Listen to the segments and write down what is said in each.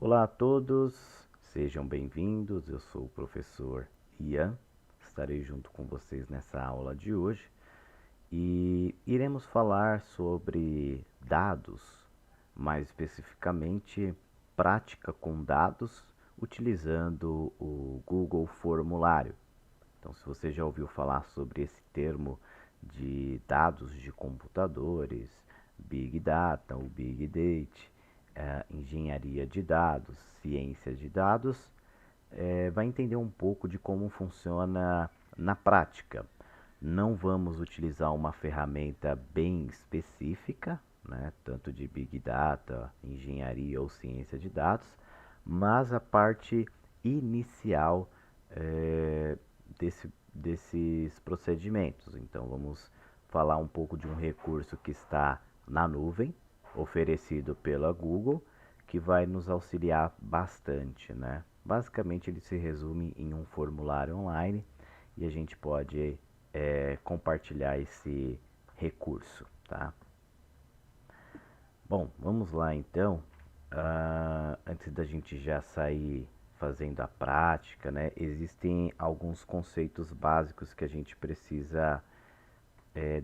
Olá a todos, sejam bem-vindos. Eu sou o professor Ian, estarei junto com vocês nessa aula de hoje e iremos falar sobre dados, mais especificamente prática com dados utilizando o Google Formulário. Então, se você já ouviu falar sobre esse termo de dados de computadores, Big Data, o Big Data, engenharia de dados, ciência de dados, vai entender um pouco de como funciona na prática. Não vamos utilizar uma ferramenta bem específica, né, tanto de Big Data, engenharia ou ciência de dados, mas a parte inicial desses procedimentos. Então, vamos falar um pouco de um recurso que está na nuvem, oferecido pela Google, que vai nos auxiliar bastante, né? Basicamente, ele se resume em um formulário online e a gente pode compartilhar esse recurso, tá? Bom, vamos lá então. Antes da gente já sair fazendo a prática, né? Existem alguns conceitos básicos que a gente precisa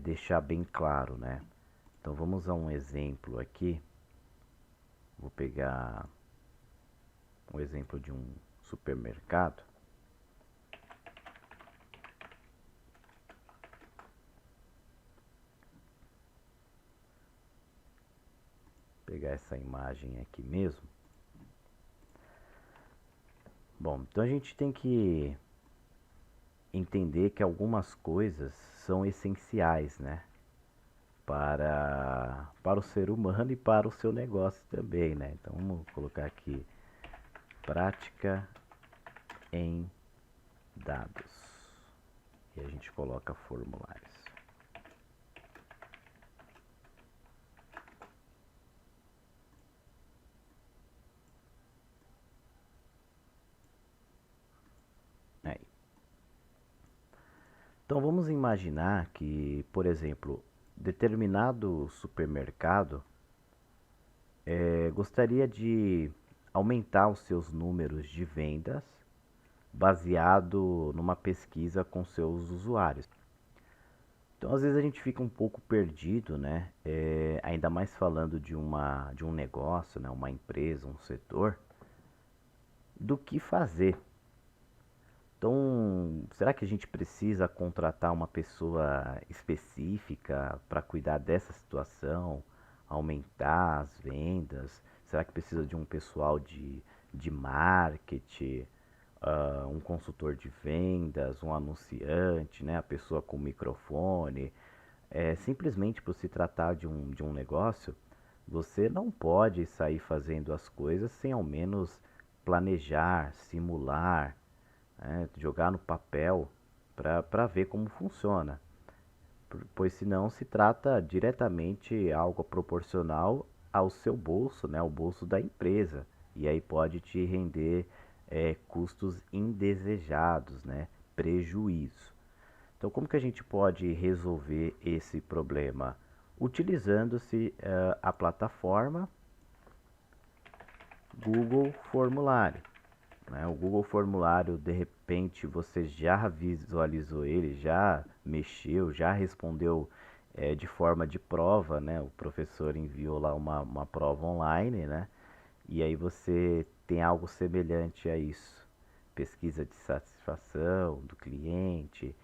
deixar bem claro, né? Então vamos a um exemplo aqui. Vou pegar um exemplo de um supermercado. Pegar essa imagem aqui mesmo. Bom, então a gente tem que entender que algumas coisas são essenciais, né? Para o ser humano e para o seu negócio também, né? Então vamos colocar aqui prática em dados e a gente coloca formulários. Aí. Então vamos imaginar que, por exemplo, determinado supermercado gostaria de aumentar os seus números de vendas baseado numa pesquisa com seus usuários. Então, às vezes a gente fica um pouco perdido, né? Ainda mais falando de um negócio, né? Uma empresa, um setor, do que fazer. Então, será que a gente precisa contratar uma pessoa específica para cuidar dessa situação, aumentar as vendas? Será que precisa de um pessoal de marketing, um consultor de vendas, um anunciante, né? A pessoa com microfone? Simplesmente por se tratar de um negócio, você não pode sair fazendo as coisas sem ao menos planejar, simular, jogar no papel para ver como funciona, pois senão se trata diretamente algo proporcional ao seu bolso, né, ao bolso da empresa, e aí pode te render custos indesejados, né, prejuízo. Então, como que a gente pode resolver esse problema? Utilizando-se a plataforma Google Formulário. Né? O Google Formulário, de repente, você já visualizou ele, já mexeu, já respondeu de forma de prova, né? O professor enviou lá uma prova online, né? E aí você tem algo semelhante a isso. Pesquisa de satisfação do cliente,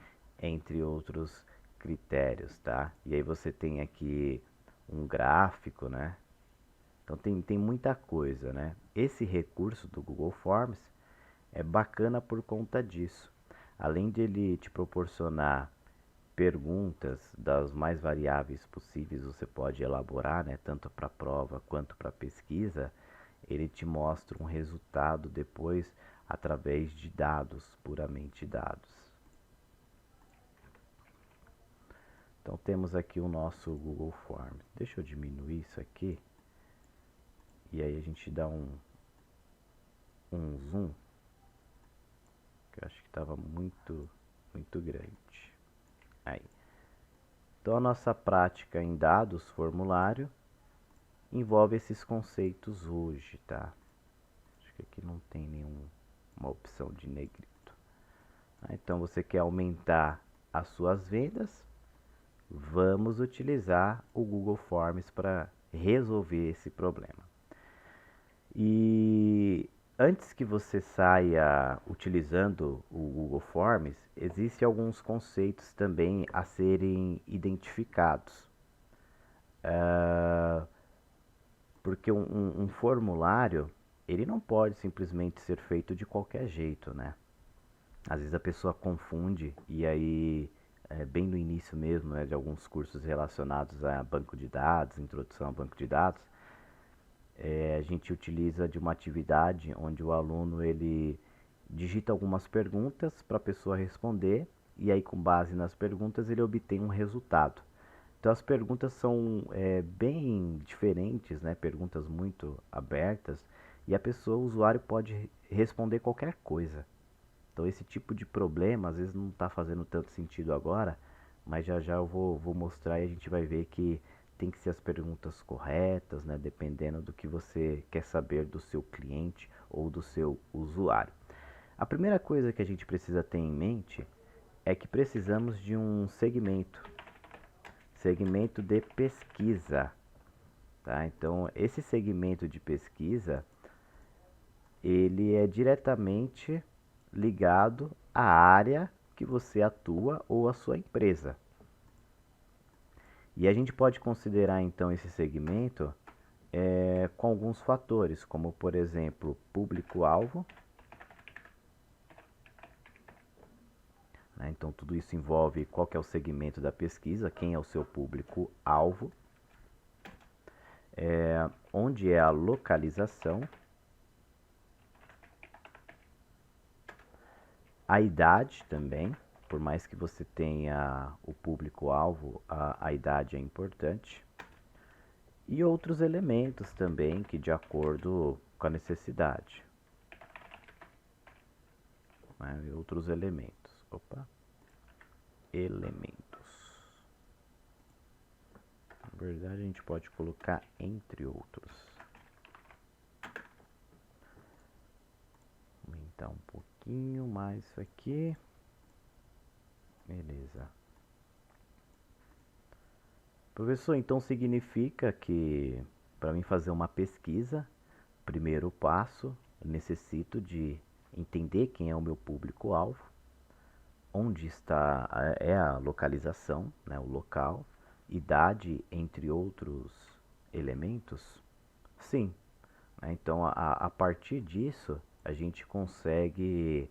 entre outros critérios, tá? E aí você tem aqui um gráfico, né? Então tem muita coisa, né? Esse recurso do Google Forms é bacana por conta disso. Além de ele te proporcionar perguntas das mais variáveis possíveis, você pode elaborar, né, tanto para prova quanto para pesquisa, ele te mostra um resultado depois através de dados, puramente dados. Então temos aqui o nosso Google Forms. Deixa eu diminuir isso aqui. E aí a gente dá um zoom, que eu acho que estava muito grande. Aí. Então a nossa prática em dados formulário envolve esses conceitos hoje, tá? que aqui não tem nenhuma opção de negrito. Então você quer aumentar as suas vendas? Vamos utilizar o Google Forms para resolver esse problema. E antes que você saia utilizando o Google Forms, existem alguns conceitos também a serem identificados. Porque um formulário, ele não pode simplesmente ser feito de qualquer jeito, né? Às vezes a pessoa confunde e aí, bem no início mesmo, né, de alguns cursos relacionados a banco de dados, introdução a banco de dados, a gente utiliza de uma atividade onde o aluno ele digita algumas perguntas para a pessoa responder e aí com base nas perguntas ele obtém um resultado. Então as perguntas são bem diferentes, né? Perguntas muito abertas e a pessoa, o usuário pode responder qualquer coisa. Então esse tipo de problema às vezes não está fazendo tanto sentido agora, mas já já eu vou mostrar e a gente vai ver que tem que ser as perguntas corretas, né? Dependendo do que você quer saber do seu cliente ou do seu usuário. A primeira coisa que a gente precisa ter em mente é que precisamos de um segmento de pesquisa, tá? Então, esse segmento de pesquisa, ele é diretamente ligado à área que você atua ou à sua empresa. E a gente pode considerar então esse segmento com alguns fatores, como por exemplo, público-alvo. Né? Então, tudo isso envolve qual que é o segmento da pesquisa, quem é o seu público-alvo, onde é a localização, a idade também, por mais que você tenha o público-alvo, a idade é importante, e outros elementos também que de acordo com a necessidade. Né? E outros elementos. Elementos. Na verdade, a gente pode colocar entre outros. Aumentar um pouquinho mais isso aqui. Beleza. Professor, então significa que para mim fazer uma pesquisa, primeiro passo, eu necessito de entender quem é o meu público-alvo, onde está a localização, né, o local, idade, entre outros elementos? Sim. Né? Então, a partir disso, a gente consegue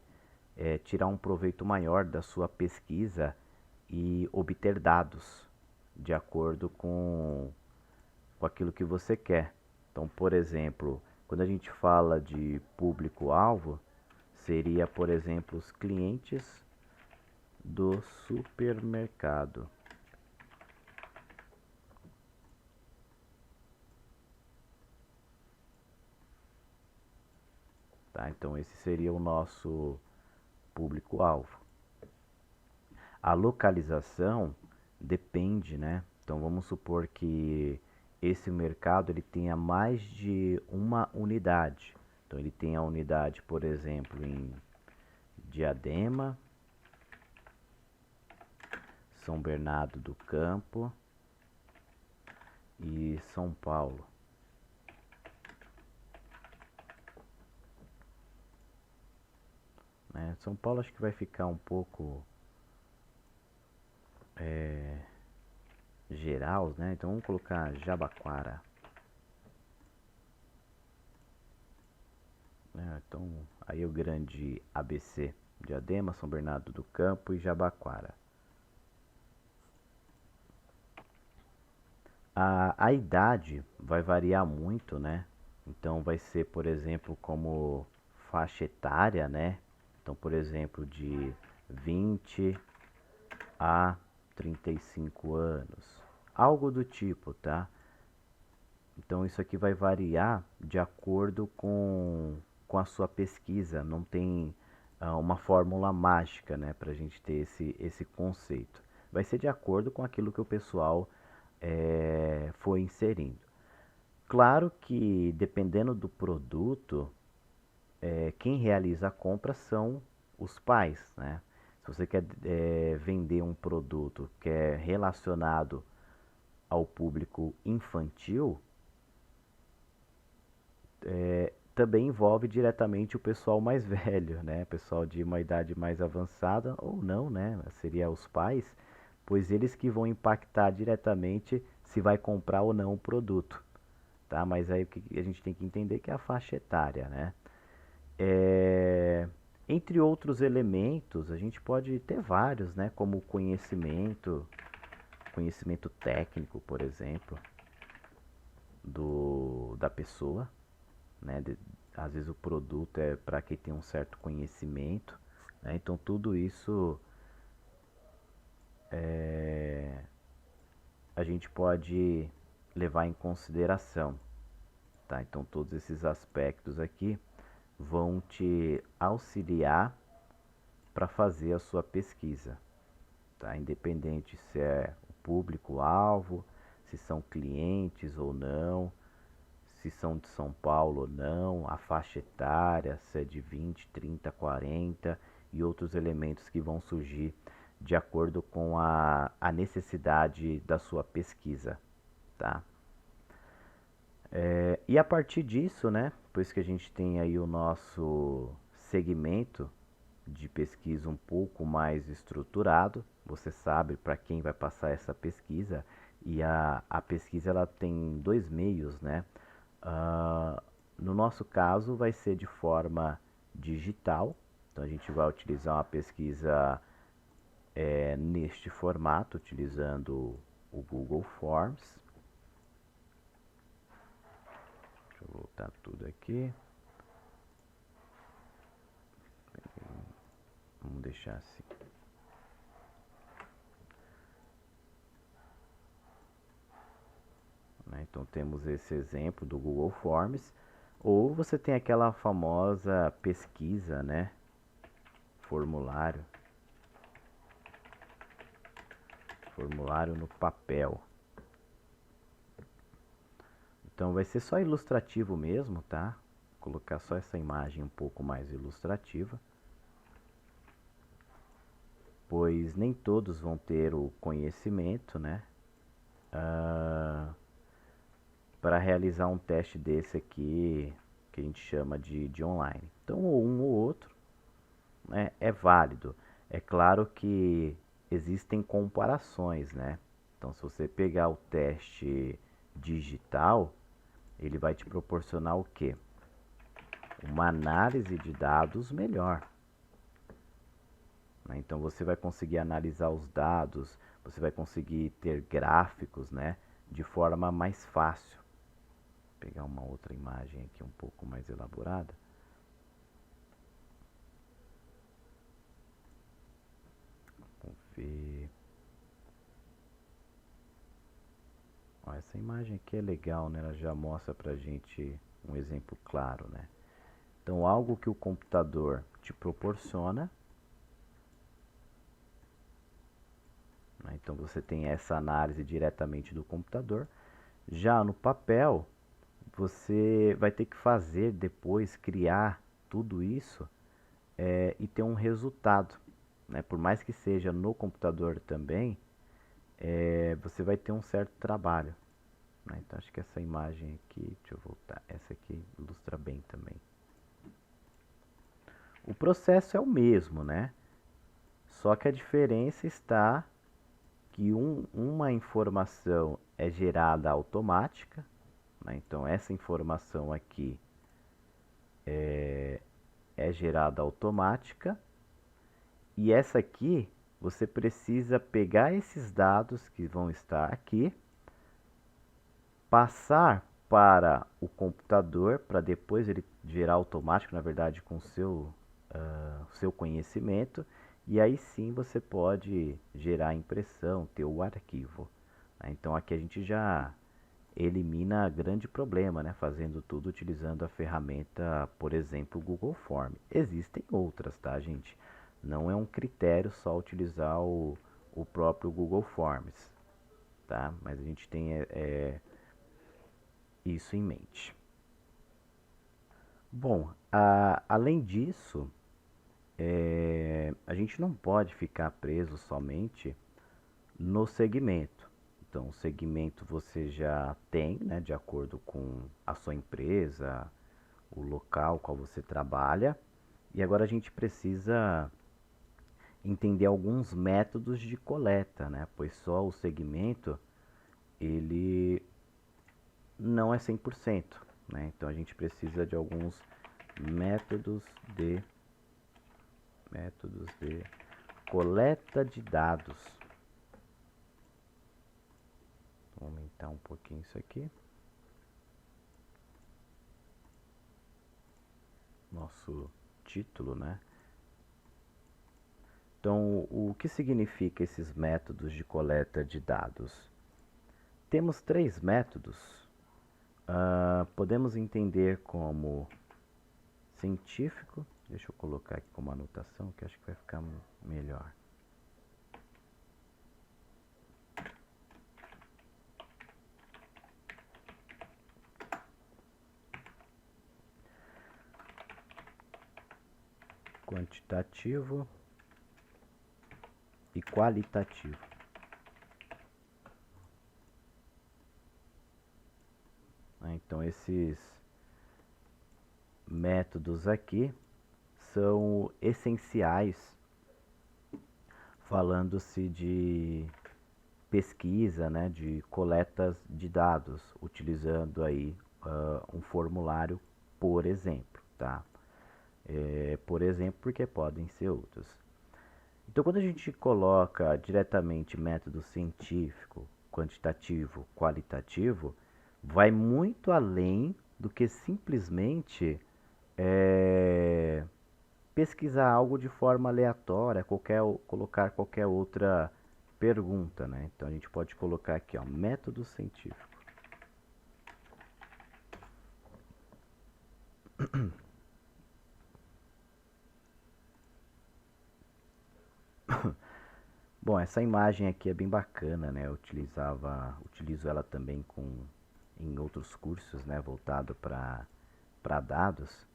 tirar um proveito maior da sua pesquisa e obter dados de acordo com aquilo que você quer. Então, por exemplo, quando a gente fala de público-alvo, seria, por exemplo, os clientes do supermercado. Tá? Então, esse seria o nosso público-alvo. A localização depende, né? Então, vamos supor que esse mercado ele tenha mais de uma unidade. Então, ele tem a unidade, por exemplo, em Diadema, São Bernardo do Campo e São Paulo. Né? São Paulo acho que vai ficar um pouco geral, né? Então vamos colocar Jabaquara. Então aí o grande ABC, Diadema, São Bernardo do Campo e Jabaquara. A idade vai variar muito, né? Então vai ser, por exemplo, como faixa etária, né? Então, por exemplo, de 20 a 35 anos. Algo do tipo, tá? Então isso aqui vai variar de acordo com a sua pesquisa. Não tem uma fórmula mágica, né, para a gente ter esse conceito. Vai ser de acordo com aquilo que o pessoal foi inserindo. Claro que dependendo do produto, quem realiza a compra são os pais, né? Se você quer vender um produto que é relacionado ao público infantil, também envolve diretamente o pessoal mais velho, né? Pessoal de uma idade mais avançada ou não, né? Seria os pais, pois eles que vão impactar diretamente se vai comprar ou não o produto, tá? Mas aí o que a gente tem que entender que é a faixa etária, né? É, Entre outros elementos, a gente pode ter vários, né? Como conhecimento técnico, por exemplo, da pessoa, né? Às vezes o produto é para quem tem um certo conhecimento, né? Então tudo isso a gente pode levar em consideração, tá? Então todos esses aspectos aqui vão te auxiliar para fazer a sua pesquisa, tá? Independente se é o público-alvo, se são clientes ou não, se são de São Paulo ou não, a faixa etária, se é de 20, 30, 40 e outros elementos que vão surgir de acordo com a necessidade da sua pesquisa, tá? E a partir disso, né, pois que a gente tem aí o nosso segmento de pesquisa um pouco mais estruturado, você sabe para quem vai passar essa pesquisa, e a pesquisa ela tem dois meios, né? Ah, no nosso caso, vai ser de forma digital, então a gente vai utilizar uma pesquisa neste formato, utilizando o Google Forms. Deixa eu voltar tudo aqui. Vamos deixar assim. Né? Então temos esse exemplo do Google Forms. Ou você tem aquela famosa pesquisa, né? Formulário. Formulário no papel. Então vai ser só ilustrativo mesmo, tá? Vou colocar só essa imagem um pouco mais ilustrativa. Pois nem todos vão ter o conhecimento, né? Para realizar um teste desse aqui, que a gente chama de online. Então, um ou outro, né, é válido. É claro que existem comparações, né? Então, se você pegar o teste digital, ele vai te proporcionar o quê? Uma análise de dados melhor. Né? Então, você vai conseguir analisar os dados, você vai conseguir ter gráficos, né, de forma mais fácil. Vou pegar uma outra imagem aqui um pouco mais elaborada. Vamos ver. Ó, essa imagem aqui é legal, né? Ela já mostra pra gente um exemplo claro, né? Então, algo que o computador te proporciona, né? Então, você tem essa análise diretamente do computador. Já no papel, você vai ter que fazer depois, criar tudo isso e ter um resultado, né? Por mais que seja no computador também, você vai ter um certo trabalho. Né? Então acho que essa imagem aqui, deixa eu voltar, essa aqui ilustra bem também. O processo é o mesmo, né? Só que a diferença está que uma informação é gerada automática, né? Então essa informação aqui é gerada automática, e essa aqui você precisa pegar esses dados que vão estar aqui, passar para o computador para depois ele gerar automático, na verdade, com o seu conhecimento, e aí sim você pode gerar a impressão, ter o arquivo. Né? Então aqui a gente já elimina grande problema, né? Fazendo tudo utilizando a ferramenta, por exemplo, o Google Form. Existem outras, tá, gente? Não é um critério só utilizar o próprio Google Forms, tá? Mas a gente tem isso em mente. Bom, além disso, a gente não pode ficar preso somente no segmento. Então, o segmento você já tem, né, de acordo com a sua empresa, o local qual você trabalha. E agora a gente precisa entender alguns métodos de coleta, né? Pois só o segmento ele não é 100%, né? Então a gente precisa de alguns métodos de métodos de coleta de dados. Vou aumentar um pouquinho isso aqui. Nosso título, né? Então, o que significa esses métodos de coleta de dados? Temos três métodos. Podemos entender como científico. Deixa eu colocar aqui como anotação, que acho que vai ficar melhor. Quantitativo e qualitativo. Então, esses métodos aqui são essenciais falando-se de pesquisa, né, de coletas de dados, utilizando aí um formulário, por exemplo, tá? Por exemplo, porque podem ser outros. Então, quando a gente coloca diretamente método científico, quantitativo, qualitativo, vai muito além do que simplesmente é, pesquisar algo de forma aleatória, colocar qualquer outra pergunta, né? Então a gente pode colocar aqui, ó, método científico. Bom, essa imagem aqui é bem bacana, né? Eu utilizo ela também em outros cursos, né? Voltado para dados.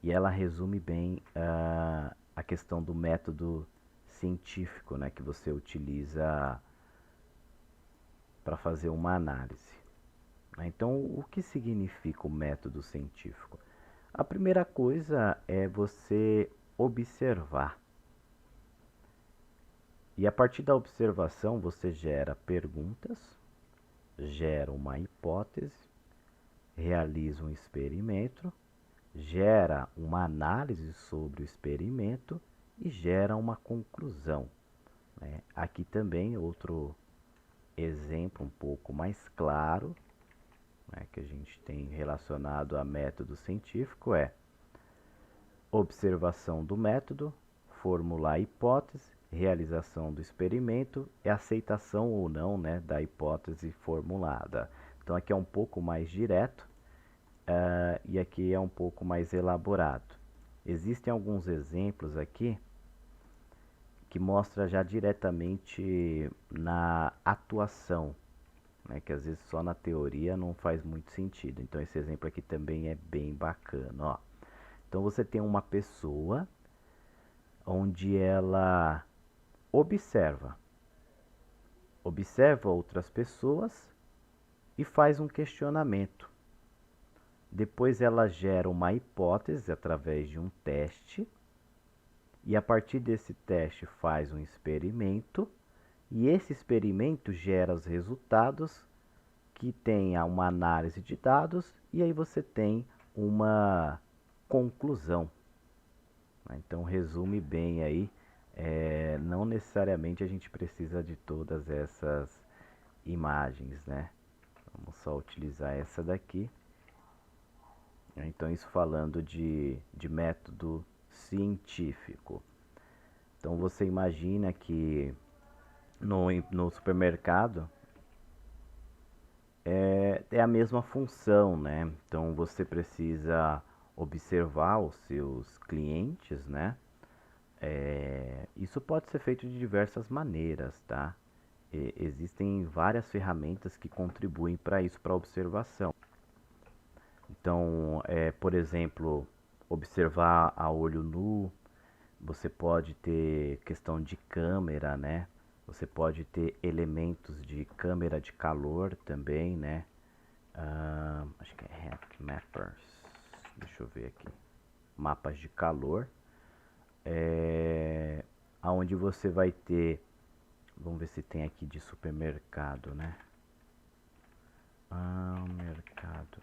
E ela resume bem a questão do método científico, né? Que você utiliza para fazer uma análise. Então, o que significa o método científico? A primeira coisa é você observar. E a partir da observação, você gera perguntas, gera uma hipótese, realiza um experimento, gera uma análise sobre o experimento e gera uma conclusão, né? Aqui também outro exemplo um pouco mais claro, né, que a gente tem relacionado a método científico é observação do método, formular a hipótese, realização do experimento e aceitação ou não, né, da hipótese formulada. Então aqui é um pouco mais direto e aqui é um pouco mais elaborado. Existem alguns exemplos aqui que mostra já diretamente na atuação, né, que às vezes só na teoria não faz muito sentido. Então esse exemplo aqui também é bem bacana, ó. Então você tem uma pessoa onde ela observa, observa outras pessoas e faz um questionamento. Depois ela gera uma hipótese através de um teste e a partir desse teste faz um experimento e esse experimento gera os resultados que tenha uma análise de dados e aí você tem uma conclusão. Então resume bem aí, não necessariamente a gente precisa de todas essas imagens, né? Vamos só utilizar essa daqui. Então isso falando de método científico. Então você imagina que no supermercado é a mesma função, né? Então você precisa observar os seus clientes, né? Isso pode ser feito de diversas maneiras, tá? Existem várias ferramentas que contribuem para isso, para observação. Então, por exemplo, observar a olho nu, você pode ter questão de câmera, né? Você pode ter elementos de câmera de calor também, né? Acho que é Hack Mappers. Deixa eu ver aqui. Mapas de calor. Aonde você vai ter. Vamos ver se tem aqui de supermercado, né? Mercado.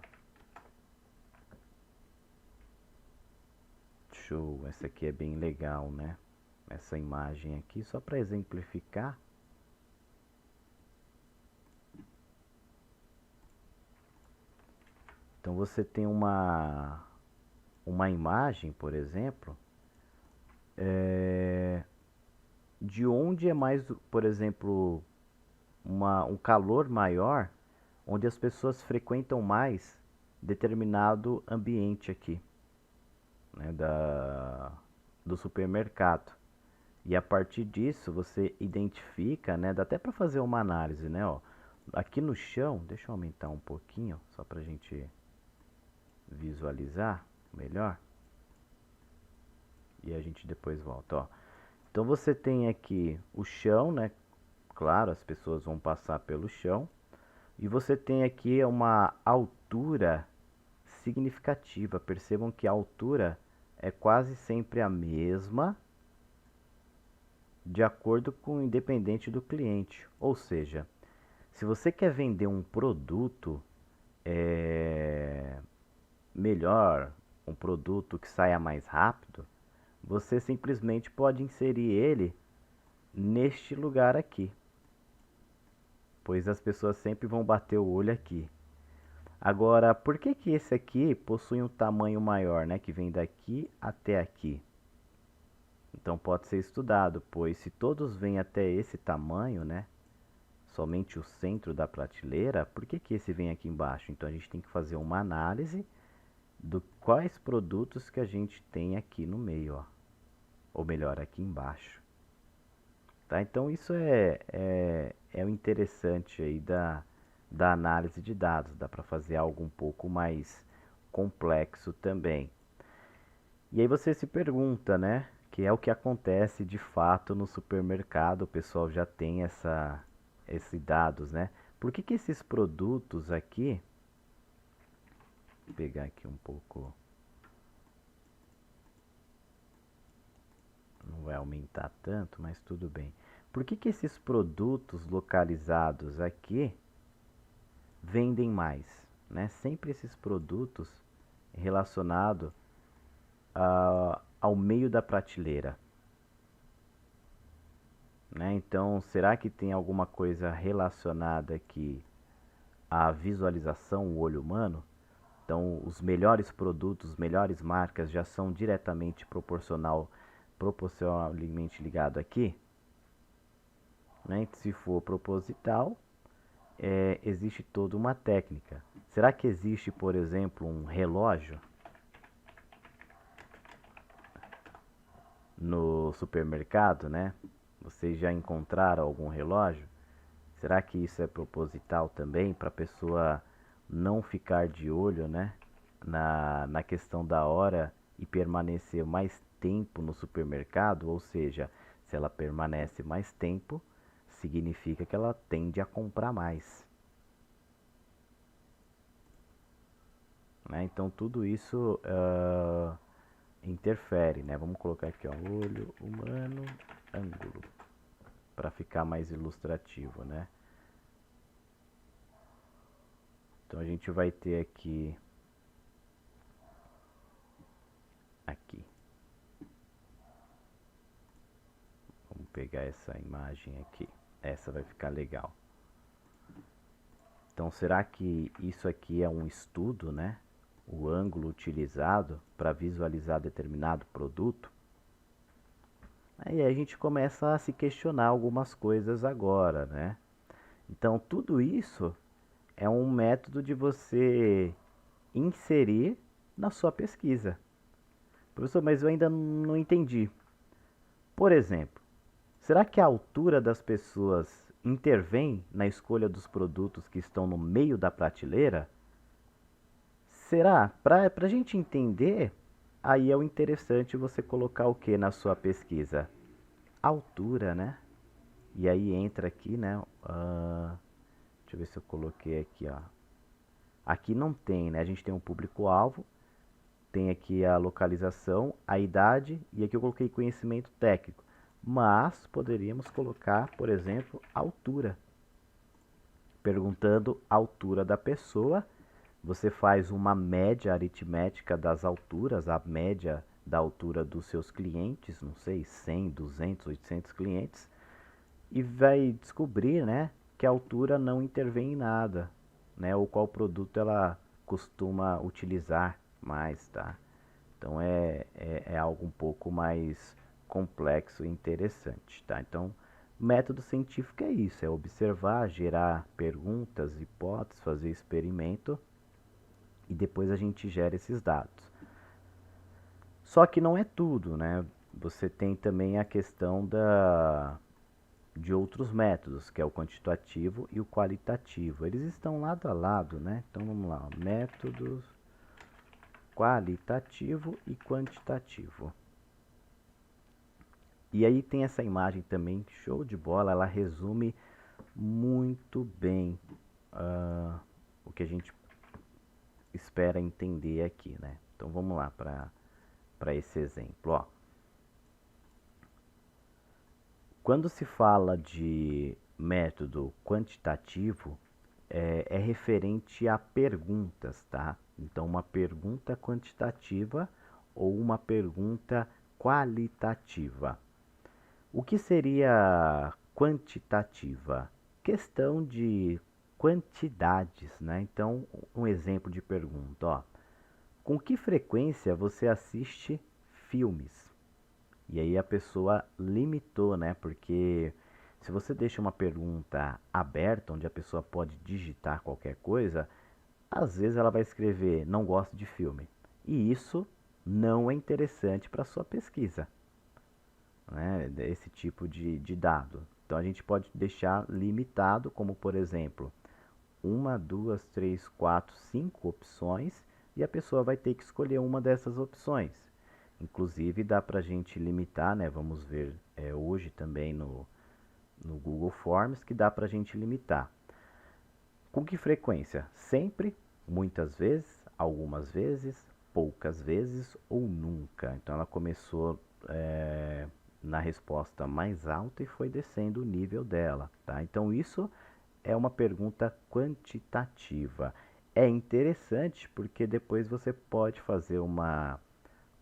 Show. Essa aqui é bem legal, né? Essa imagem aqui, só para exemplificar. Então você tem uma imagem, por exemplo, de onde é mais, por exemplo, um calor maior, onde as pessoas frequentam mais determinado ambiente aqui, né, do supermercado. E a partir disso você identifica, né, dá até para fazer uma análise, né, ó. Aqui no chão, deixa eu aumentar um pouquinho, só para a gente visualizar melhor. E a gente depois volta, ó. Então você tem aqui o chão, né? Claro, as pessoas vão passar pelo chão. E você tem aqui uma altura significativa. Percebam que a altura é quase sempre a mesma, de acordo com o independente do cliente. Ou seja, se você quer vender um produto melhor, um produto que saia mais rápido, você simplesmente pode inserir ele neste lugar aqui, pois as pessoas sempre vão bater o olho aqui. Agora, por que que esse aqui possui um tamanho maior, né, que vem daqui até aqui? Então pode ser estudado, pois se todos vêm até esse tamanho, né, somente o centro da prateleira, por que que esse vem aqui embaixo? Então a gente tem que fazer uma análise do quais produtos que a gente tem aqui no meio, ó, ou melhor, aqui embaixo. Tá? Então isso é o interessante aí da análise de dados, dá para fazer algo um pouco mais complexo também. E aí você se pergunta, né, que é o que acontece de fato no supermercado, o pessoal já tem esses dados, né? Por que que esses produtos aqui, vou pegar aqui um pouco, não vai aumentar tanto, mas tudo bem. Por que que esses produtos localizados aqui vendem mais, né? Sempre esses produtos relacionados ao meio da prateleira, né? Então, será que tem alguma coisa relacionada aqui à visualização, o olho humano? Então, os melhores produtos, as melhores marcas já são diretamente proporcionalmente ligados aqui, né? Se for proposital, existe toda uma técnica. Será que existe, por exemplo, um relógio no supermercado, né? Vocês já encontraram algum relógio? Será que isso é proposital também para a pessoa não ficar de olho, né, na questão da hora e permanecer mais tempo no supermercado? Ou seja, se ela permanece mais tempo, significa que ela tende a comprar mais, né? Então tudo isso interfere, né? Vamos colocar aqui, ó, olho humano, ângulo, para ficar mais ilustrativo, né? Então a gente vai ter aqui, vamos pegar essa imagem aqui, essa vai ficar legal. Então será que isso aqui é um estudo, né? O ângulo utilizado para visualizar determinado produto? Aí a gente começa a se questionar algumas coisas agora, né? Então tudo isso é um método de você inserir na sua pesquisa. Professor, mas eu ainda não entendi. Por exemplo, será que a altura das pessoas intervém na escolha dos produtos que estão no meio da prateleira? Será? Para a gente entender, aí é o interessante você colocar o que na sua pesquisa? Altura, né? E aí entra aqui, né? Deixa eu ver se eu coloquei aqui, ó. Aqui não tem, né? A gente tem um público-alvo, tem aqui a localização, a idade e aqui eu coloquei conhecimento técnico. Mas poderíamos colocar, por exemplo, altura. Perguntando a altura da pessoa, você faz uma média aritmética das alturas, a média da altura dos seus clientes, não sei, 100, 200, 800 clientes, e vai descobrir, né, que a altura não intervém em nada, né, ou qual produto ela costuma utilizar mais, tá? Então é algo um pouco mais complexo e interessante, tá? Então, método científico é isso, é observar, gerar perguntas, hipóteses, fazer experimento e depois a gente gera esses dados. Só que não é tudo, né? Você tem também a questão de outros métodos, que é o quantitativo e o qualitativo. Eles estão lado a lado, né? Então vamos lá, métodos qualitativo e quantitativo. E aí tem essa imagem também, show de bola, ela resume muito bem o que a gente espera entender aqui, né? Então vamos lá para esse exemplo, ó. Quando se fala de método quantitativo, é referente a perguntas, tá? Então, uma pergunta quantitativa ou uma pergunta qualitativa. O que seria quantitativa? Questão de quantidades, né? Então, um exemplo de pergunta, ó. Com que frequência você assiste filmes? E aí a pessoa limitou, né? Porque se você deixa uma pergunta aberta, onde a pessoa pode digitar qualquer coisa, às vezes ela vai escrever não gosto de filme. E isso não é interessante para a sua pesquisa, né? Esse tipo de dado. Então a gente pode deixar limitado, como por exemplo, uma, duas, três, quatro, cinco opções e a pessoa vai ter que escolher uma dessas opções. Inclusive dá para a gente limitar, né? Vamos ver hoje também no Google Forms que dá para a gente limitar. Com que frequência? Sempre, muitas vezes, algumas vezes, poucas vezes ou nunca. Então ela começou na resposta mais alta e foi descendo o nível dela, tá? Então isso é uma pergunta quantitativa. É interessante porque depois você pode fazer uma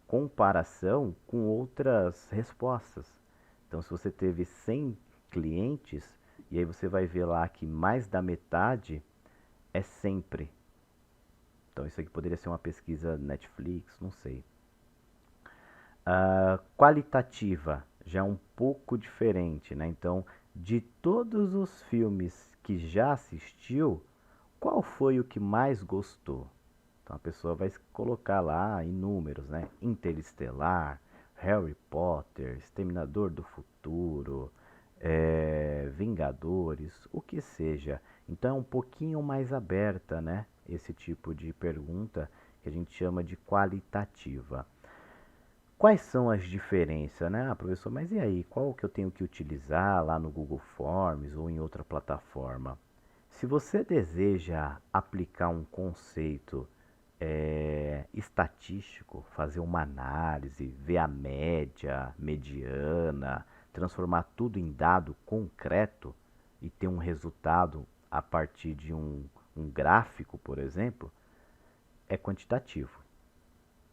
comparação com outras respostas. Então, se você teve 100 clientes, e aí você vai ver lá que mais da metade é sempre. Então, isso aqui poderia ser uma pesquisa Netflix, não sei. Qualitativa já é um pouco diferente, né? Então, de todos os filmes que já assistiu, qual foi o que mais gostou? Então a pessoa vai colocar lá em números, né? Interestelar, Harry Potter, Exterminador do Futuro, Vingadores, o que seja. Então é um pouquinho mais aberta, né? Esse tipo de pergunta que a gente chama de qualitativa. Quais são as diferenças, né? Ah, professor, mas e aí? Qual que eu tenho que utilizar lá no Google Forms ou em outra plataforma? Se você deseja aplicar um conceito estatístico, fazer uma análise, ver a média, mediana, transformar tudo em dado concreto e ter um resultado a partir de um gráfico, por exemplo, é quantitativo,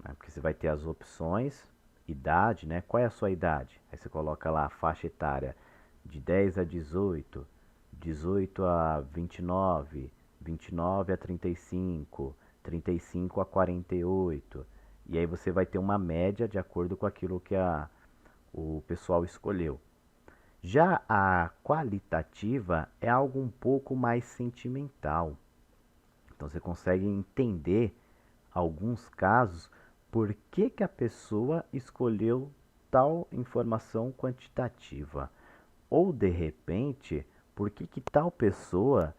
né? Porque você vai ter as opções, idade, né? Qual é a sua idade? Aí você coloca lá a faixa etária de 10 a 18, 18 a 29, 29 a 35, 35 a 48. E aí você vai ter uma média de acordo com aquilo que o pessoal escolheu. Já a qualitativa é algo um pouco mais sentimental. Então você consegue entender alguns casos por que a pessoa escolheu tal informação quantitativa. Ou de repente, por que tal pessoa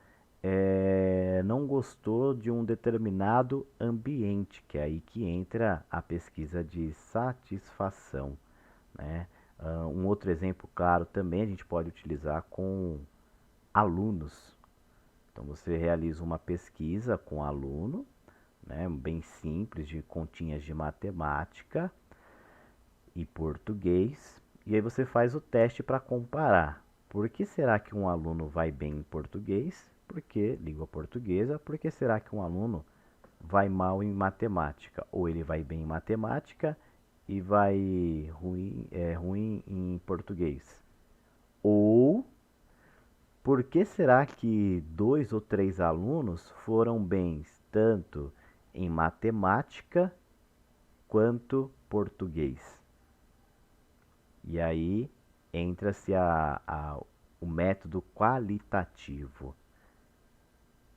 não gostou de um determinado ambiente, que é aí que entra a pesquisa de satisfação, né? Um outro exemplo claro também a gente pode utilizar com alunos. Então você realiza uma pesquisa com o aluno, né, bem simples, de continhas de matemática e português, e aí você faz o teste para comparar. Por que será que um aluno vai bem em português? Porque língua portuguesa. Por que será que um aluno vai mal em matemática? Ou ele vai bem em matemática e vai ruim em português? Ou por que será que dois ou três alunos foram bens tanto em matemática quanto português? E aí entra-se o método qualitativo.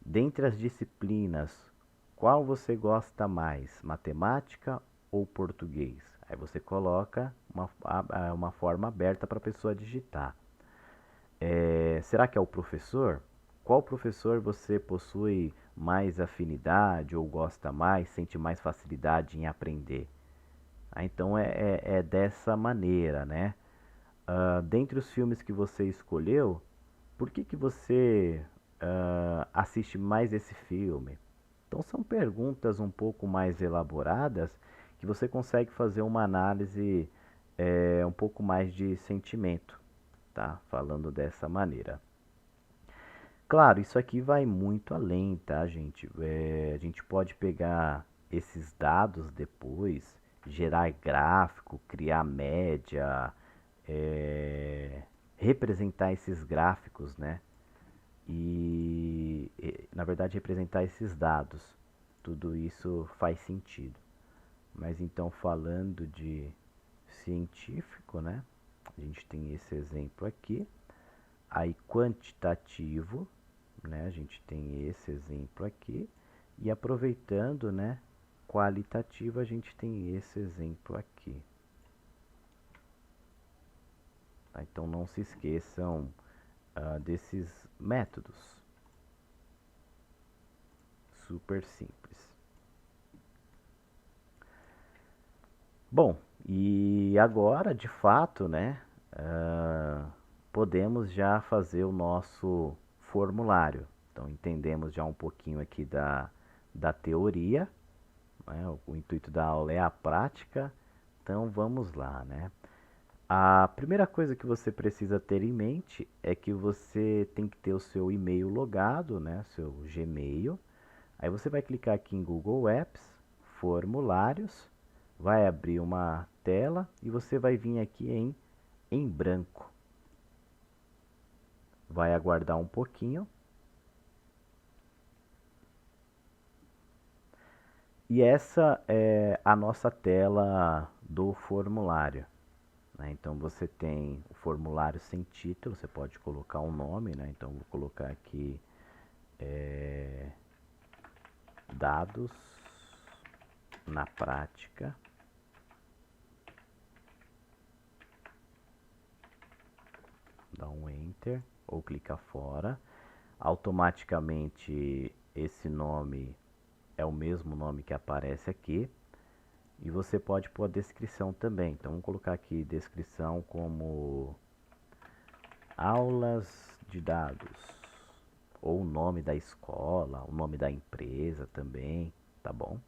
Dentre as disciplinas, qual você gosta mais, matemática ou português? Aí você coloca uma forma aberta para a pessoa digitar. Será que é o professor? Qual professor você possui mais afinidade ou gosta mais, sente mais facilidade em aprender? Então é dessa maneira, né? Dentre os filmes que você escolheu, por que você assiste mais esse filme? Então são perguntas um pouco mais elaboradas que você consegue fazer uma análise um pouco mais de sentimento, tá? Falando dessa maneira. Claro, isso aqui vai muito além, tá, gente? A gente pode pegar esses dados depois, gerar gráfico, criar média, é, representar esses gráficos, né? Na verdade, representar esses dados. Tudo isso faz sentido. Mas então, falando de científico, né? A gente tem esse exemplo aqui. Aí, quantitativo, né? A gente tem esse exemplo aqui. E aproveitando, né? Qualitativo, a gente tem esse exemplo aqui. Tá? Então, não se esqueçam desses métodos. Super simples. Bom, e agora, de fato, né? Podemos já fazer o nosso formulário. Então, entendemos já um pouquinho aqui da teoria, né? O intuito da aula é a prática. Então, vamos lá, né? A primeira coisa que você precisa ter em mente é que você tem que ter o seu e-mail logado, né? Seu Gmail. Aí você vai clicar aqui em Google Apps, formulários, vai abrir uma tela e você vai vir aqui em branco. Vai aguardar um pouquinho. E essa é a nossa tela do formulário, né? Então você tem o formulário sem título, você pode colocar um nome, né? Então vou colocar aqui dados na prática. Dá um enter ou clica fora. Automaticamente esse nome é o mesmo nome que aparece aqui. E você pode pôr a descrição também. Então vamos colocar aqui descrição como aulas de dados. Ou o nome da escola, o nome da empresa também, tá bom?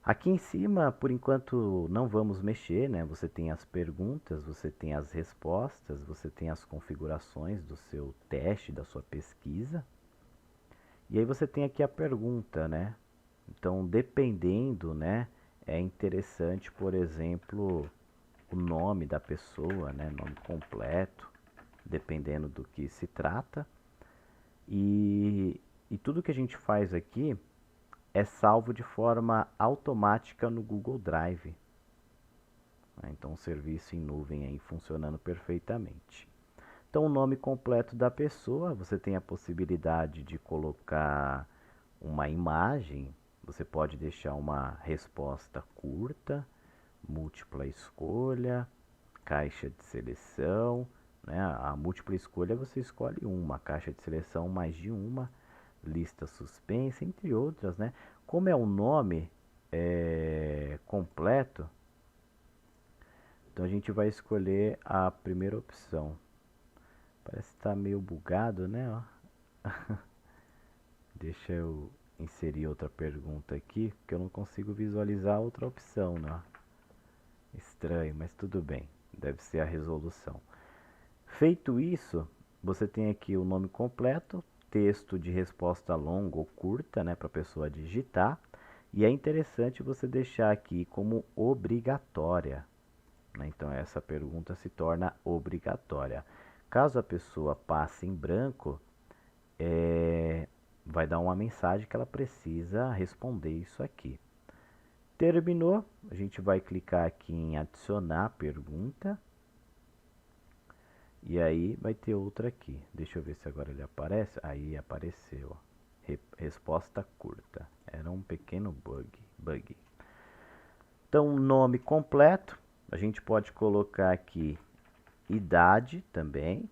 Aqui em cima, por enquanto, não vamos mexer, né? Você tem as perguntas, você tem as respostas, você tem as configurações do seu teste, da sua pesquisa. E aí você tem aqui a pergunta, né? Então, dependendo, né? É interessante, por exemplo, o nome da pessoa, né? Nome completo, dependendo do que se trata. E tudo que a gente faz aqui é salvo de forma automática no Google Drive. Então, o serviço em nuvem aí funcionando perfeitamente. Então, o nome completo da pessoa, você tem a possibilidade de colocar uma imagem, você pode deixar uma resposta curta, múltipla escolha, caixa de seleção, né? A múltipla escolha você escolhe uma, caixa de seleção mais de uma, lista suspensa, entre outras, né? Como é o nome completo, então a gente vai escolher a primeira opção. Parece que está meio bugado, né? Ó. Deixa eu inserir outra pergunta aqui, porque eu não consigo visualizar outra opção, né? Estranho, mas tudo bem. Deve ser a resolução. Feito isso, você tem aqui o nome completo, texto de resposta longa ou curta, né, para a pessoa digitar. E é interessante você deixar aqui como obrigatória, né? Então essa pergunta se torna obrigatória. Caso a pessoa passe em branco, vai dar uma mensagem que ela precisa responder isso aqui. Terminou, a gente vai clicar aqui em adicionar pergunta. E aí vai ter outra aqui. Deixa eu ver se agora ele aparece. Aí apareceu. Resposta curta. Era um pequeno bug. Então, nome completo. A gente pode colocar aqui idade também,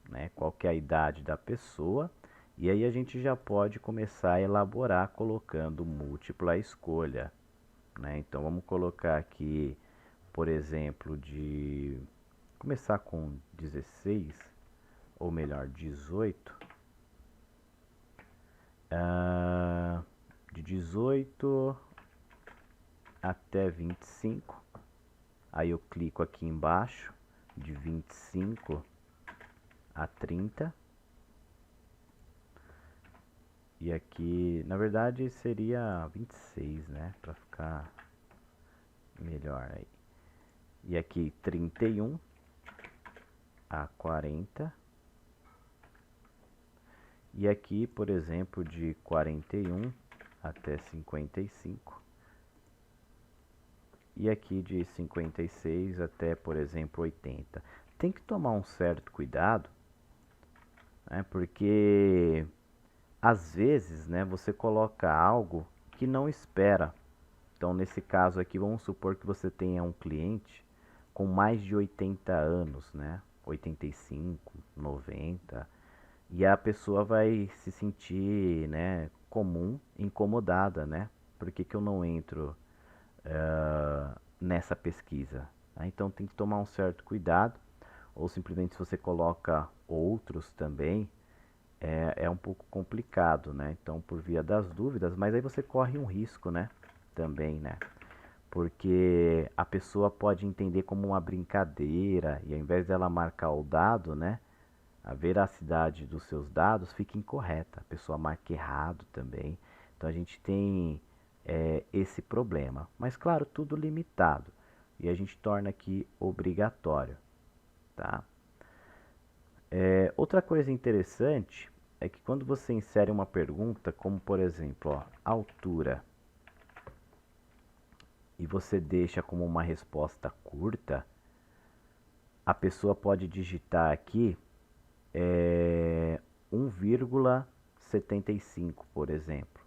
né? Qual que é a idade da pessoa. E aí a gente já pode começar a elaborar colocando múltipla escolha, né? Então vamos colocar aqui, por exemplo, de começar com 16, ou melhor, 18. De 18 até 25. Aí eu clico aqui embaixo, de 25 a 30. E aqui, na verdade, seria 26, né? Pra ficar melhor aí. E aqui 31 a 40. E aqui, por exemplo, de 41 até 55. E aqui de 56 até, por exemplo, 80. Tem que tomar um certo cuidado, né? Porque às vezes, né, você coloca algo que não espera. Então, nesse caso aqui, vamos supor que você tenha um cliente com mais de 80 anos, né? 85, 90. E a pessoa vai se sentir, né, incomodada, né? Por que que eu não entro nessa pesquisa? Então tem que tomar um certo cuidado, ou simplesmente se você coloca outros também, é um pouco complicado, né? Então por via das dúvidas, mas aí você corre um risco, né? Também, né? Porque a pessoa pode entender como uma brincadeira e ao invés dela marcar o dado, né? A veracidade dos seus dados fica incorreta. A pessoa marca errado também. Então a gente tem esse problema. Mas claro, tudo limitado. E a gente torna aqui obrigatório. Tá? Outra coisa interessante é que quando você insere uma pergunta, como por exemplo, ó, altura, e você deixa como uma resposta curta, a pessoa pode digitar aqui 1,75, por exemplo.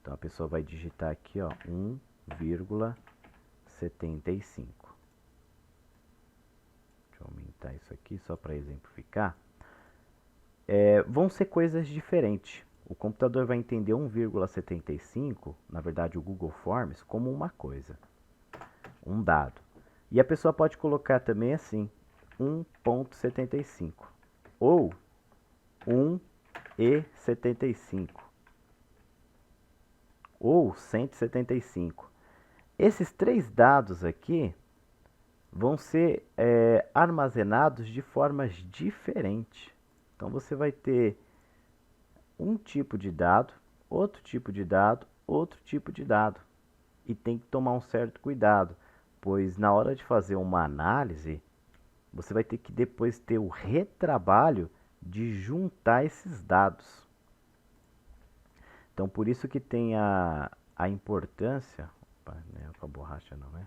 Então a pessoa vai digitar aqui, ó, 1,75. Deixa eu aumentar isso aqui só para exemplificar. Vão ser coisas diferentes. O computador vai entender 1,75, na verdade o Google Forms, como uma coisa, um dado. E a pessoa pode colocar também assim, 1,75 ou 1,75 ou 175. Esses três dados aqui vão ser armazenados de formas diferentes. Então você vai ter um tipo de dado, outro tipo de dado, outro tipo de dado. E tem que tomar um certo cuidado, pois na hora de fazer uma análise, você vai ter que depois ter o retrabalho de juntar esses dados. Então por isso que tem a importância, opa, não é com a borracha não, né?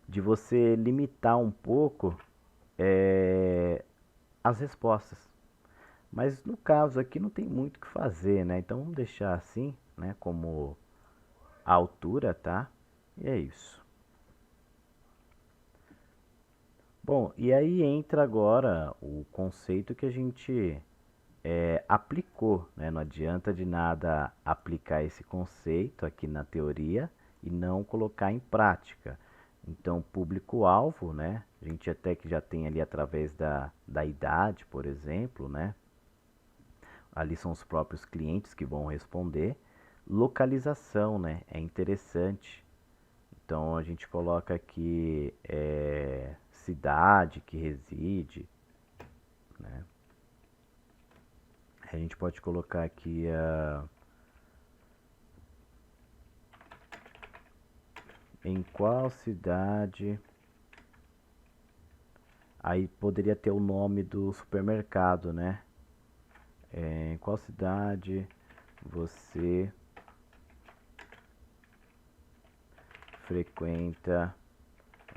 De você limitar um pouco as respostas. Mas no caso aqui não tem muito o que fazer, né? Então vamos deixar assim, né? Como a altura, tá? E é isso. Bom, e aí entra agora o conceito que a gente aplicou, né? Não adianta de nada aplicar esse conceito aqui na teoria e não colocar em prática. Então, público-alvo, né? A gente até que já tem ali através da idade, por exemplo, né? Ali são os próprios clientes que vão responder. Localização, né? É interessante. Então, a gente coloca aqui cidade que reside, né? A gente pode colocar aqui em qual cidade. Aí poderia ter o nome do supermercado, né? Em qual cidade você frequenta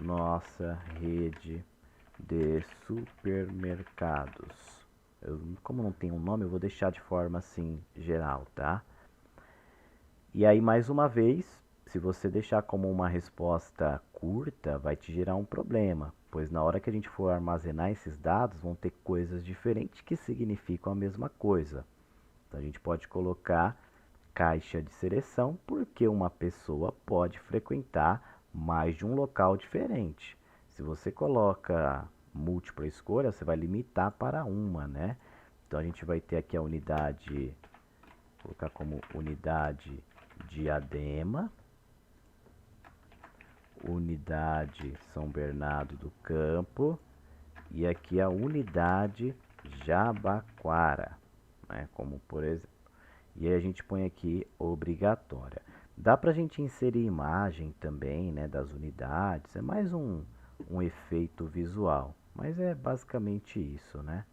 nossa rede de supermercados? Como não tem um nome, eu vou deixar de forma assim geral, tá? E aí, mais uma vez, se você deixar como uma resposta curta, vai te gerar um problema, pois na hora que a gente for armazenar esses dados, vão ter coisas diferentes que significam a mesma coisa. Então, a gente pode colocar caixa de seleção, porque uma pessoa pode frequentar mais de um local diferente. Se você coloca múltipla escolha, você vai limitar para uma, né? Então, a gente vai ter aqui a unidade, vou colocar como unidade Diadema, unidade São Bernardo do Campo e aqui a unidade Jabaquara, né? Como por exemplo, e aí a gente põe aqui obrigatória. Dá para a gente inserir imagem também, né, das unidades, é mais um efeito visual, mas é basicamente isso, né?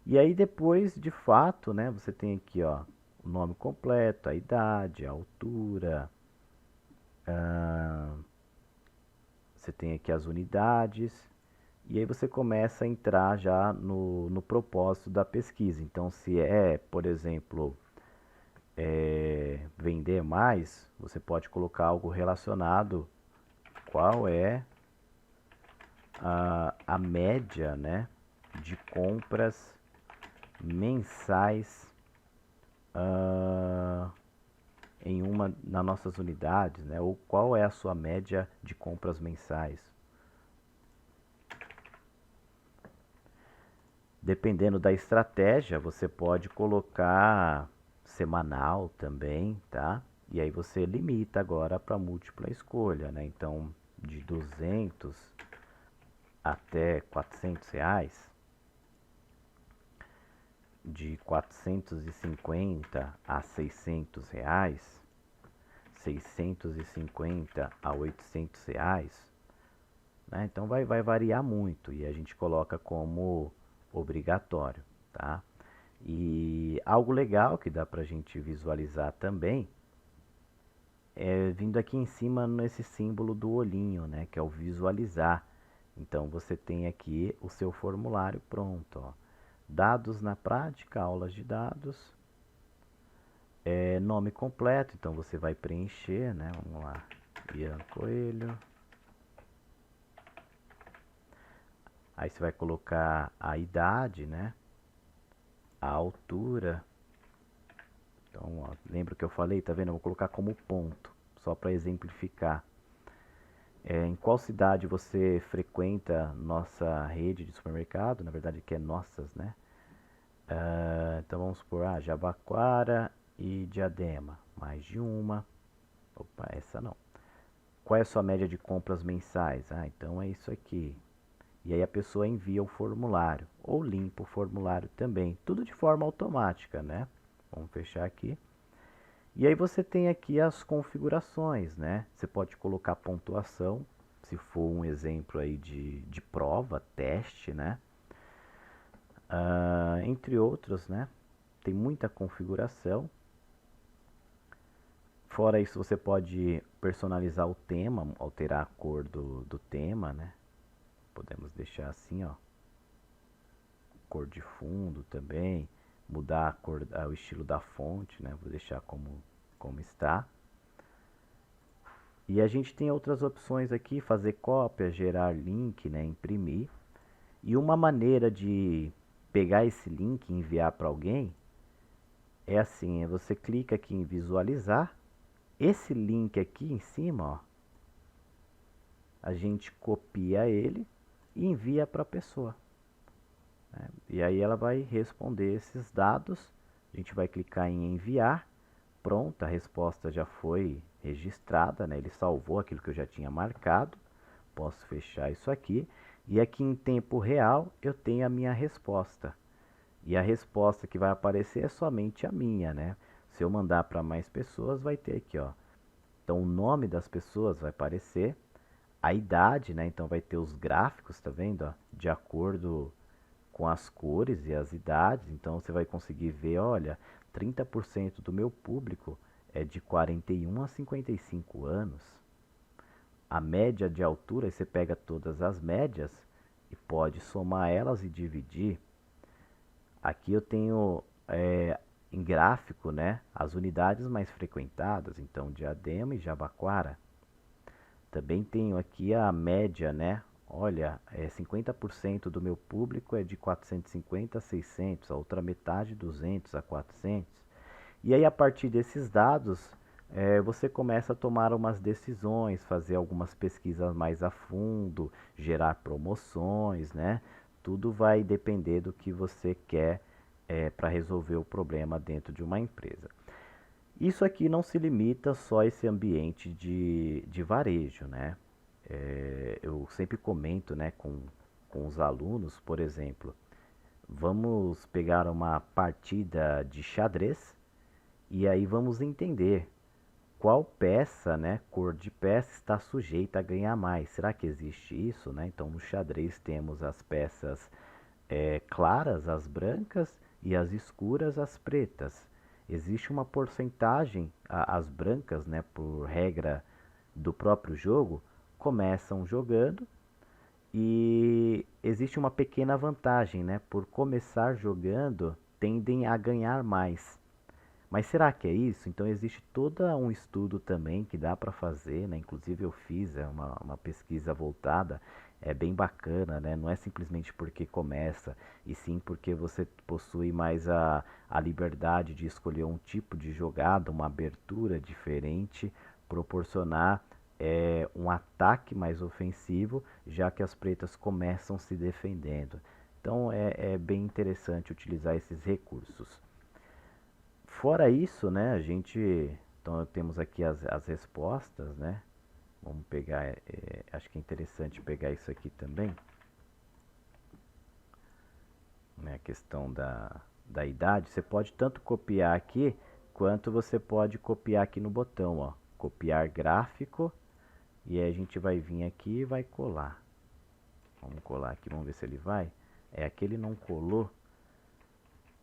E aí depois, de fato, né, você tem aqui, ó, o nome completo, a idade, a altura, você tem aqui as unidades, e aí você começa a entrar já no propósito da pesquisa. Então, se é, por exemplo, vender mais, você pode colocar algo relacionado, qual é a média, né, de compras mensais ah, nas nossas unidades, né? Ou qual é a sua média de compras mensais? Dependendo da estratégia, você pode colocar semanal também, tá? E aí você limita agora para múltipla escolha, né? Então, de 200 até R$ 400, de 450 a R$ 600, 650 a R$ 800, né? Então vai variar muito e a gente coloca como obrigatório, tá? E algo legal que dá para a gente visualizar também é vindo aqui em cima nesse símbolo do olhinho, né? Que é o visualizar. Então você tem aqui o seu formulário pronto, ó. Dados na prática, aulas de dados, nome completo, então você vai preencher, né? Vamos lá, Ian Coelho. Aí você vai colocar a idade, né? A altura. Então, ó, lembra que eu falei, tá vendo? Eu vou colocar como ponto, só para exemplificar. Em qual cidade você frequenta nossa rede de supermercado? Na verdade, que é nossas, né? Então vamos supor, Jabaquara e Diadema. Mais de uma. Opa, essa não. Qual é a sua média de compras mensais? Então é isso aqui. E aí a pessoa envia o formulário ou limpa o formulário também, tudo de forma automática, né? Vamos fechar aqui. E aí você tem aqui as configurações, né? Você pode colocar pontuação, se for um exemplo aí de prova, teste, né? Entre outros, né? Tem muita configuração. Fora isso, você pode personalizar o tema, alterar a cor do tema, né? Podemos deixar assim, ó. Cor de fundo também, mudar a cor, o estilo da fonte, né? Vou deixar como está. E a gente tem outras opções aqui, fazer cópia, gerar link, né, imprimir. E uma maneira de pegar esse link e enviar para alguém é assim, você clica aqui em visualizar, esse link aqui em cima, ó, a gente copia ele e envia para a pessoa, né? E aí ela vai responder esses dados, a gente vai clicar em enviar, pronto, a resposta já foi registrada, né? Ele salvou aquilo que eu já tinha marcado, posso fechar isso aqui, e aqui em tempo real eu tenho a minha resposta. E a resposta que vai aparecer é somente a minha, né? Se eu mandar para mais pessoas, vai ter aqui, ó. Então o nome das pessoas vai aparecer, a idade, né? Então vai ter os gráficos, tá vendo? Ó? De acordo com as cores e as idades. Então você vai conseguir ver, olha, 30% do meu público é de 41 a 55 anos. A média de altura, você pega todas as médias e pode somar elas e dividir. Aqui eu tenho em gráfico, né, as unidades mais frequentadas, então Diadema e Jabaquara. Também tenho aqui a média, né? Olha, 50% do meu público é de 450 a 600, a outra metade 200 a 400. E aí, a partir desses dados, você começa a tomar umas decisões, fazer algumas pesquisas mais a fundo, gerar promoções, né? Tudo vai depender do que você quer para resolver o problema dentro de uma empresa. Isso aqui não se limita só a esse ambiente de varejo, né? Eu sempre comento, né, com os alunos, por exemplo, vamos pegar uma partida de xadrez e aí vamos entender qual peça, né, cor de peça está sujeita a ganhar mais. Será que existe isso, né? Então no xadrez temos as peças claras, as brancas, e as escuras, as pretas. Existe uma porcentagem, as brancas, né, por regra do próprio jogo, começam jogando e existe uma pequena vantagem, né? Por começar jogando, tendem a ganhar mais. Mas será que é isso? Então existe todo um estudo também que dá para fazer, né? Inclusive eu fiz uma pesquisa voltada, é bem bacana, né? Não é simplesmente porque começa, e sim porque você possui mais a liberdade de escolher um tipo de jogada, uma abertura diferente, proporcionar um ataque mais ofensivo, já que as pretas começam se defendendo. Então é bem interessante utilizar esses recursos. Fora isso, né, a gente, então temos aqui as respostas, né? Vamos pegar, acho que é interessante pegar isso aqui também, né, a questão da idade. Você pode tanto copiar aqui, quanto você pode copiar aqui no botão, ó, copiar gráfico, e aí a gente vai vir aqui e vai colar. Vamos colar aqui, vamos ver se ele vai. Aqui ele não colou,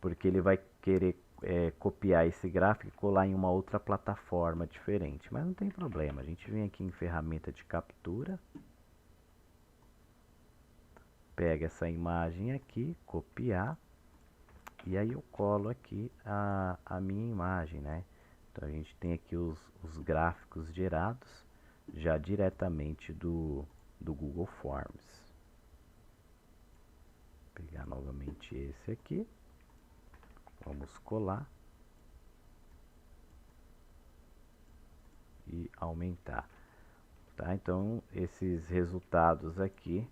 porque ele vai querer copiar esse gráfico e colar em uma outra plataforma diferente. Mas não tem problema, a gente vem aqui em ferramenta de captura, pega essa imagem aqui, copiar, e aí eu colo aqui a minha imagem, né? Então a gente tem aqui os gráficos gerados já diretamente do Google Forms. Vou pegar novamente esse aqui. Vamos colar e aumentar, tá? Então esses resultados aqui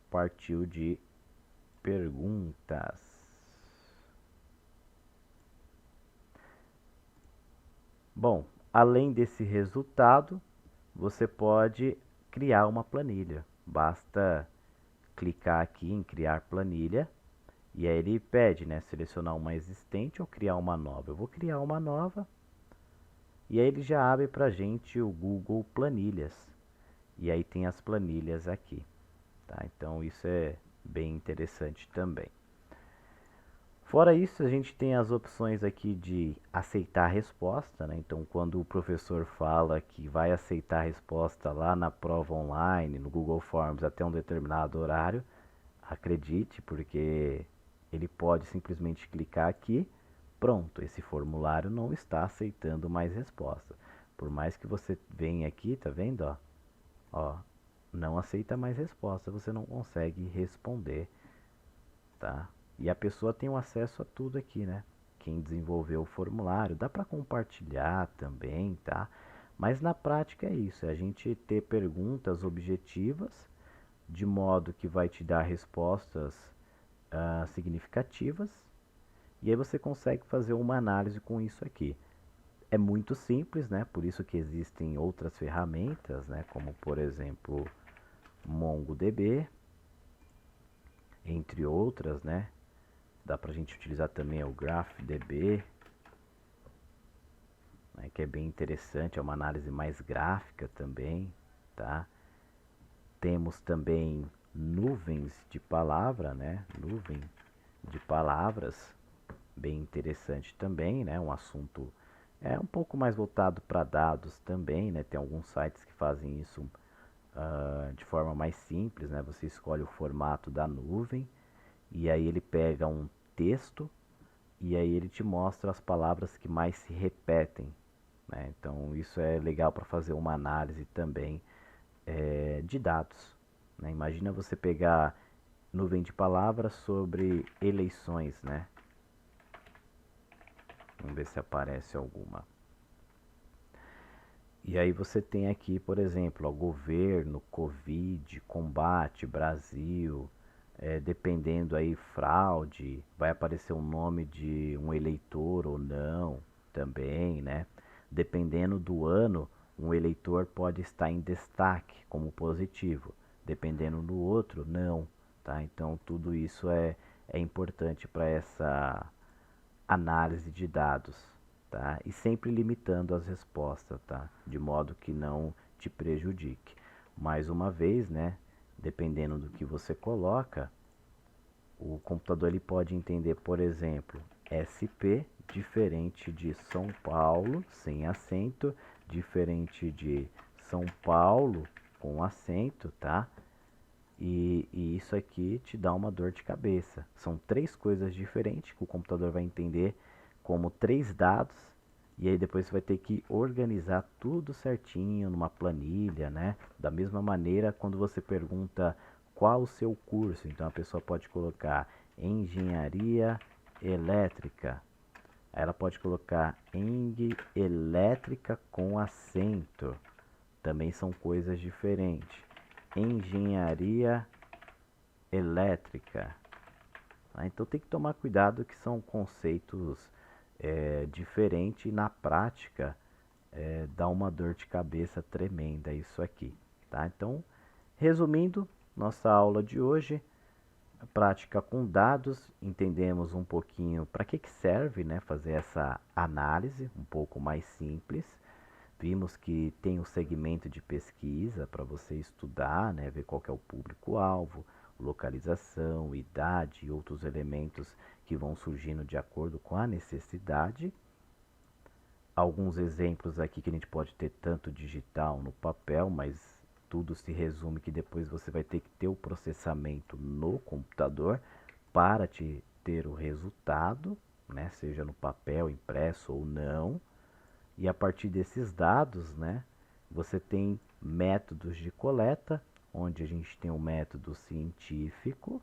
partiu de perguntas. Bom, além desse resultado, você pode criar uma planilha. Basta clicar aqui em criar planilha. E aí ele pede, né, selecionar uma existente ou criar uma nova. Eu vou criar uma nova. E aí ele já abre para a gente o Google Planilhas. E aí tem as planilhas aqui, tá? Então isso é bem interessante também. Fora isso, a gente tem as opções aqui de aceitar a resposta, né? Então, quando o professor fala que vai aceitar a resposta lá na prova online, no Google Forms, até um determinado horário, acredite, porque ele pode simplesmente clicar aqui, pronto, esse formulário não está aceitando mais resposta. Por mais que você venha aqui, tá vendo, ó? Ó, não aceita mais resposta, você não consegue responder, tá? E a pessoa tem o acesso a tudo aqui, né? Quem desenvolveu o formulário, dá para compartilhar também, tá? Mas na prática é isso, é a gente ter perguntas objetivas, de modo que vai te dar respostas significativas, e aí você consegue fazer uma análise com isso aqui. É muito simples, né? Por isso que existem outras ferramentas, né? Como por exemplo MongoDB, entre outras, né? Dá pra gente utilizar também o GraphDB, né? Que é bem interessante, é uma análise mais gráfica também, tá? Temos também nuvens de palavra, né? Nuvem de palavras, bem interessante também, né? Um assunto um pouco mais voltado para dados também, né? Tem alguns sites que fazem isso de forma mais simples, né? Você escolhe o formato da nuvem e aí ele pega um texto e aí ele te mostra as palavras que mais se repetem, né? Então isso é legal para fazer uma análise também de dados, né? Imagina você pegar nuvem de palavras sobre eleições, né? Vamos ver se aparece alguma. E aí você tem aqui, por exemplo, ó, governo, Covid, combate, Brasil, dependendo aí fraude, vai aparecer o nome de um eleitor ou não, também, né? Dependendo do ano, um eleitor pode estar em destaque como positivo, dependendo do outro, não, tá? Então tudo isso é importante para essa análise de dados, tá? E sempre limitando as respostas, tá? De modo que não te prejudique. Mais uma vez, né? Dependendo do que você coloca, o computador ele pode entender, por exemplo, SP diferente de São Paulo sem acento, diferente de São Paulo com acento, tá? E isso aqui te dá uma dor de cabeça. São três coisas diferentes que o computador vai entender como três dados. E aí depois você vai ter que organizar tudo certinho numa planilha, né? Da mesma maneira, quando você pergunta qual o seu curso, então a pessoa pode colocar engenharia elétrica. Aí ela pode colocar eng elétrica com acento. Também são coisas diferentes. Engenharia elétrica. Então tem que tomar cuidado que são conceitos diferentes e na prática dá uma dor de cabeça tremenda isso aqui. Tá? Então, resumindo, nossa aula de hoje, prática com dados, entendemos um pouquinho para que serve, né, fazer essa análise um pouco mais simples. Vimos que tem um segmento de pesquisa para você estudar, né, ver qual que é o público-alvo, localização, idade e outros elementos que vão surgindo de acordo com a necessidade. Alguns exemplos aqui que a gente pode ter tanto digital no papel, mas tudo se resume que depois você vai ter que ter o processamento no computador para te ter o resultado, né, seja no papel, impresso ou não. E a partir desses dados, né, você tem métodos de coleta, onde a gente tem o método científico,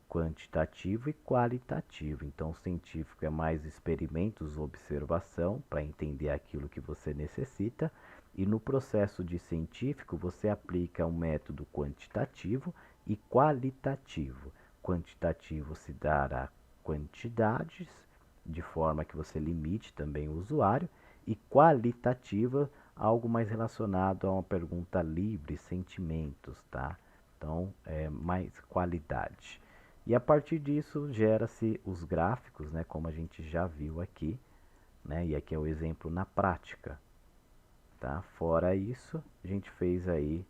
quantitativo e qualitativo. Então, o científico é mais experimentos, observação, para entender aquilo que você necessita. E no processo de científico, você aplica um método quantitativo e qualitativo. Quantitativo se dará quantidades, de forma que você limite também o usuário, e qualitativa, algo mais relacionado a uma pergunta livre, sentimentos, tá? Então, é mais qualidade. E a partir disso gera-se os gráficos, né, como a gente já viu aqui, né? E aqui é o exemplo na prática, tá? Fora isso, a gente fez aí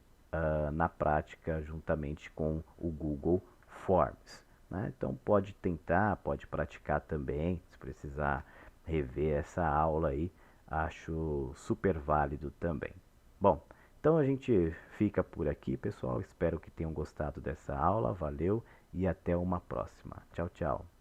na prática juntamente com o Google Forms, né? Então pode tentar, pode praticar também, se precisar rever essa aula aí, acho super válido também. Bom, então a gente fica por aqui, pessoal. Espero que tenham gostado dessa aula. Valeu e até uma próxima. Tchau, tchau.